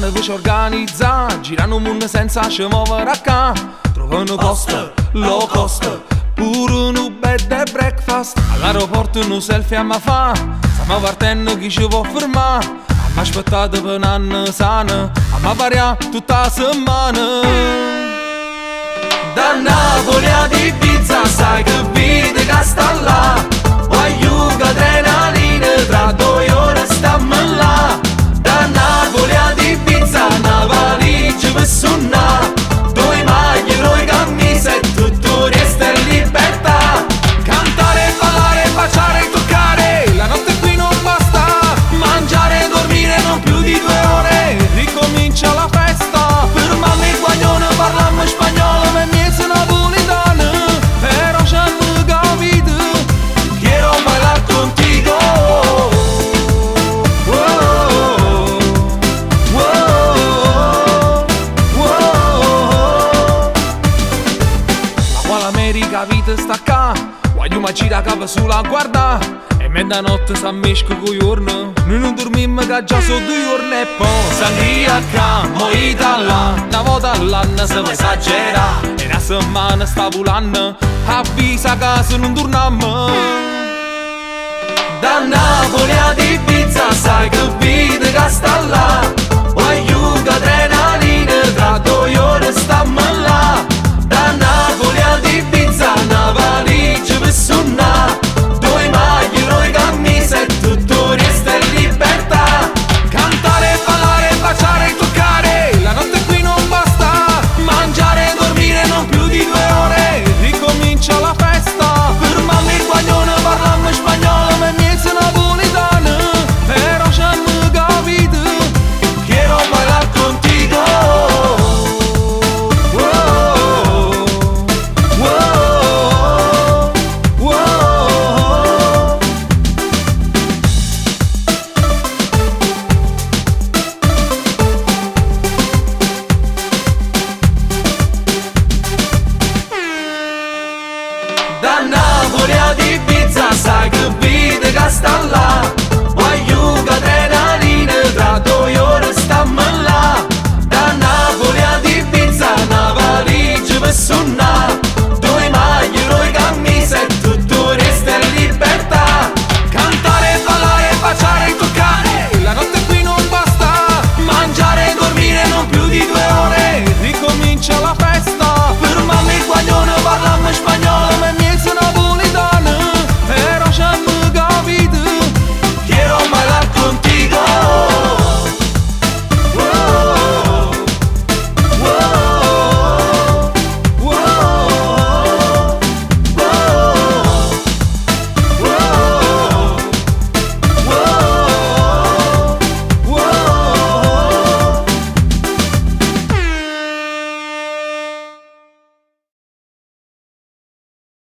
Italiani che ci organizza, girano un mondo senza ci muovere a ca. Trovano posto, low cost, pure un bed and breakfast. All'aeroporto un selfie a ma fa, stiamo partendo chi ci può fermare. Amma aspettate per un anno sano, amma paria tutta la settimana. Da Napoli ad Ibiza sai che vita che sta là. Voglio che adrenalina, tra 2 ore stiamo là. Da Napoli ad Ibiza una valigia per suonare. 2 maglie, 2 camicie e tutto resta in libertà. Cantare, ballare, baciare, toccare, la notte qui non basta. Mangiare, dormire non più di 2 ore, ricomincia la festa. Per mamma e guaglione parliamo spagnolo, per me sono napolitano. Però ci hanno capito, quiero bailar contigo. La quale America vita sta qua, voglio ma gira capo sulla guarda. E mezzanotte si ammesca con i giorni, noi non dormiamo che già sono 2 giorni. E poi sangria qua, moita là, una volta all'anno se può esagerare. E una settimana sta volando, avvisa che se non torniamo. Da Napoli ad Ibiza